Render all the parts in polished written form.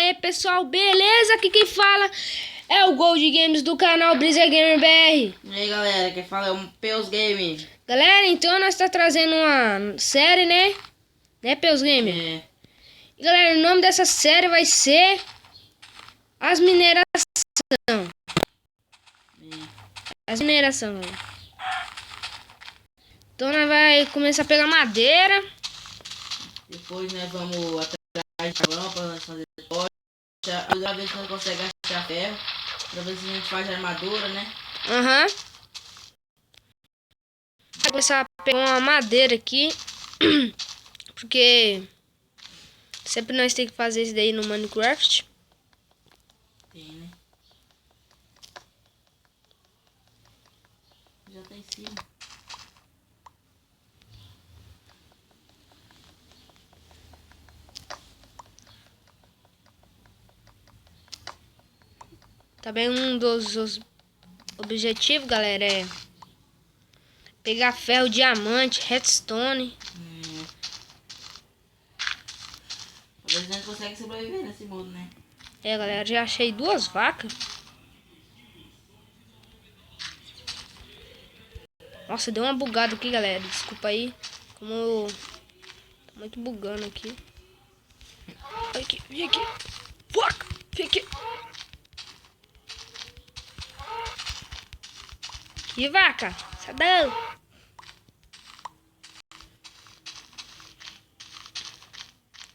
aí, pessoal, beleza? Aqui quem fala é o Gold Games do canal Brisa Gamer BR. E aí, galera, quem fala é o Peus Game. Galera, então nós tá trazendo uma série, né, Peus Gamer? É. E, galera, o nome dessa série vai ser As Mineração. As Mineração, galera. Então nós vai começar a pegar madeira. Depois nós vamos atrás de carvão para nós fazer tocha. Outra vez que nós conseguimos achar ferro. Pra ver se a gente faz armadura, né? Aham. Vou começar a pegar uma madeira aqui. Porque sempre nós temos que fazer isso daí no Minecraft. Tem, né? Já tá em cima. Também um dos objetivos, galera, é pegar ferro, diamante, redstone. Às vezes a gente consegue sobreviver nesse mundo, né? É, galera, já achei 2 vacas. Nossa, deu uma bugada aqui, galera. Desculpa aí. Como eu... Tá muito bugando aqui. Olha aqui, vem aqui. Vaca, vem aqui. Que vaca? Sai daí.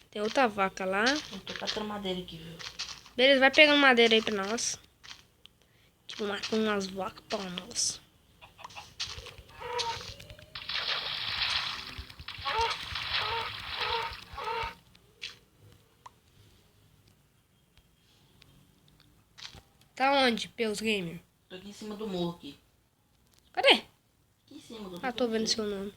Tem outra vaca lá. Eu tô catando madeira aqui, viu? Beleza, vai pegando madeira aí pra nós. Tipo, matando umas vacas pra nós. Tá onde, Peus Gamer? Tô aqui em cima do morro aqui. Cadê? Aqui em cima do Ah, tô vendo seu nome.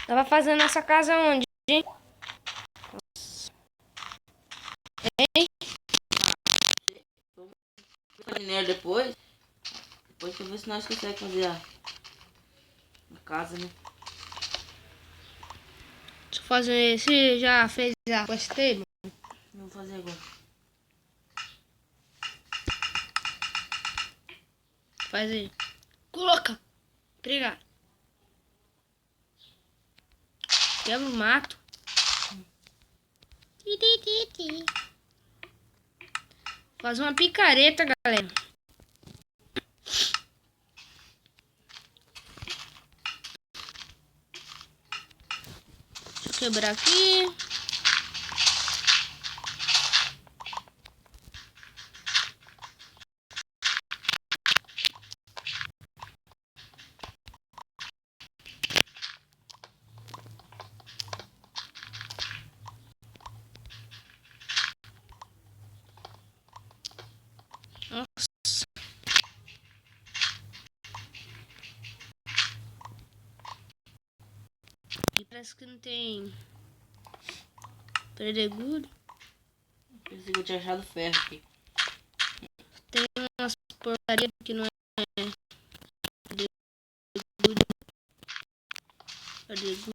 Tava fazendo essa casa onde, hein? Hein? Minério depois. Depois pra ver se nós conseguimos fazer a casa, né? Deixa eu fazer. Você já fez a quest table? Vou fazer agora. Faz aí. Coloca. Obrigado. Quebra o mato. Faz uma picareta, galera. Deixa eu quebrar aqui. Nossa. E parece que não tem pedregulho. Pensei que eu tinha achado ferro aqui. Tem umas porcarias que não é pedregulho. Pedregulho.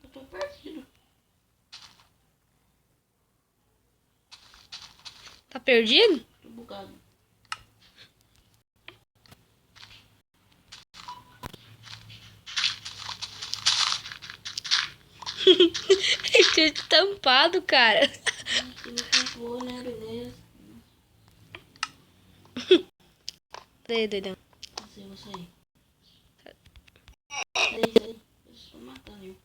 Eu tô perdido. Tá perdido? Tô bugado. Tinha tampado, cara. Que me tampou, né? Beleza. Daí, doidão. Vou sair. Sai. Eu estou matando eu.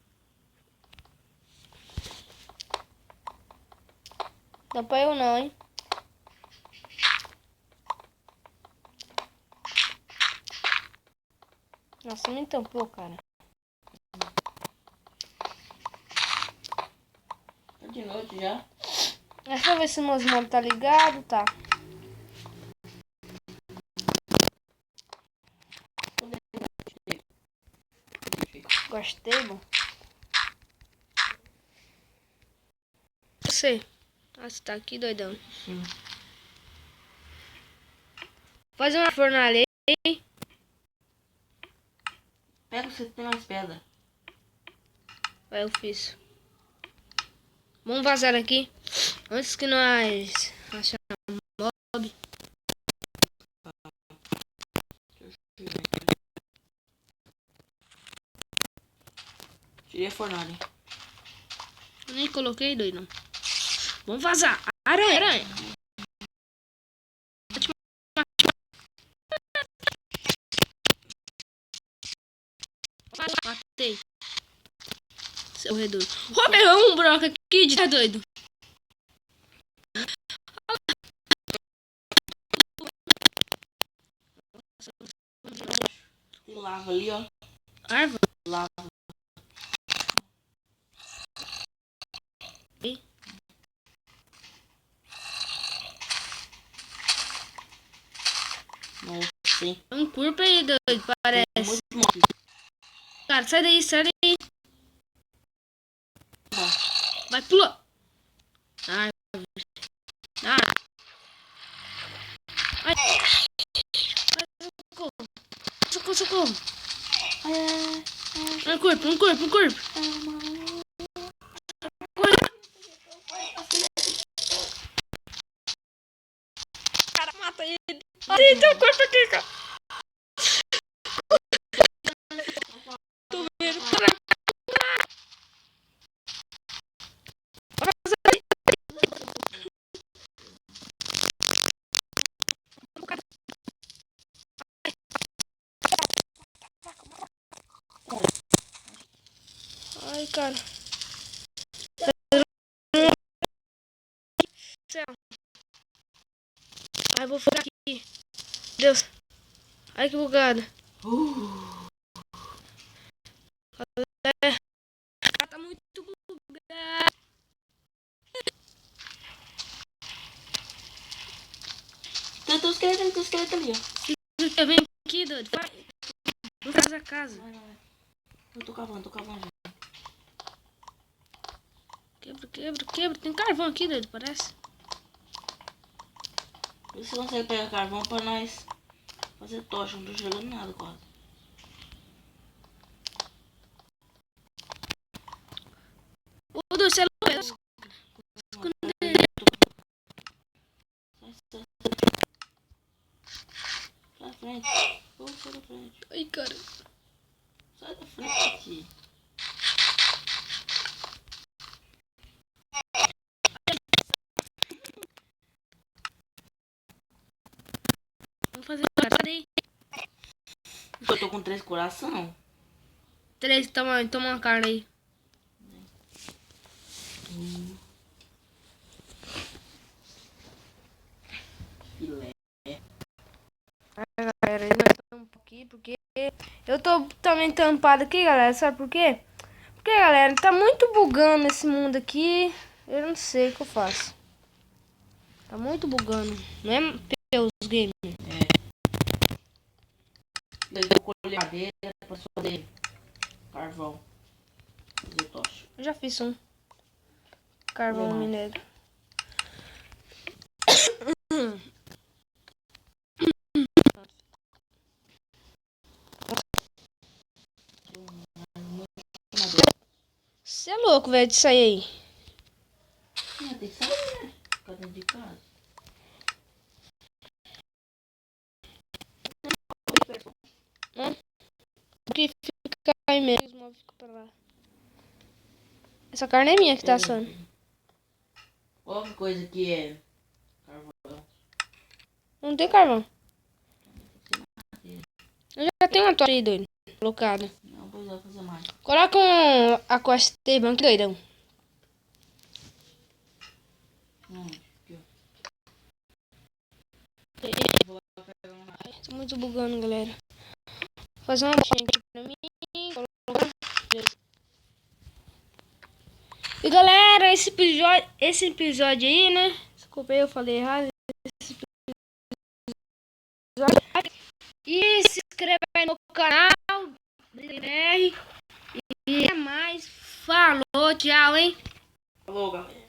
Não pra eu não, hein? Nossa, me tampou, cara. Tá de noite já. Deixa eu ver se meus modos tá ligado, tá. Quest Table. Você. Ah, você tá aqui, doidão. Sim. Fazer uma fornalha aí. Pega, você tem mais pedra. Aí eu fiz. Vamos vazar aqui. Antes que nós achamos mob. Tirei a fornalha. Eu nem coloquei, doidão. Vamos vazar. Aranha, aranha. Matei. Seu redor. Roubei um broca aqui de tá doido. Tem lava ali, ó. Árvore. Lava. Nossa, sim. É um corpo aí, doido. Tem Parece. muito monte. Cara, sai daí, sai daí. Tá. Vai, pula. Árvore. Árvore. Ai. Ai, socorro. Socorro, socorro. Um corpo, um corpo, um corpo. Cara, mata ele. Olha, tem um corpo aqui, cara. Tô vendo. Ai, cara. Céu. Ai, vou ficar aqui. Deus. Ai, que bugado. Tá muito bugado. Tem um esqueleto ali, ó. Vem aqui, doido. Vai. Vamos fazer a casa. Vai. Eu tô cavando já. Quebra, quebra, quebra. Tem carvão aqui, doido, parece. Vê se você consegue pegar carvão pra nós fazer tocha. Não tô jogando nada quase. Ô, doido, você é louco. Sai da frente. Sai da frente. Ai, cara. Sai da frente. Vamos fazer a casa aí. Eu tô com 3 coração. 3, toma uma carne aí. Filé. Galera, nós estamos aqui porque eu tô também tampado aqui, galera. Sabe por quê? Porque, galera, tá muito bugando esse mundo aqui. Eu não sei o que eu faço. Tá muito bugando. Não é pelos games. Eu vou colher madeira pra fazer carvão. Fazer tocha. Eu já fiz um. Carvão Demais. minério. Você é louco, velho, de sair aí. Tem que sair, né? Ficar dentro de casa. Porque fica aí mesmo. Os móveis ficam pra lá. Essa carne é minha que tá assando. Outra coisa que é carvão. Não tem carvão. Eu já tenho uma tocha aí, doido. Colocada. Não, pois vai fazer mais. Coloca a Quest Table aqui, doidão. Aqui, ó. Ai, tô muito bugando, galera. Vou fazer uma caixinha aqui pra mim. Colocar. E galera, esse episódio aí, né? Desculpa aí, eu falei errado. Esse episódio. E se inscreva aí no canal. BR. Falou, tchau, hein? Falou, galera.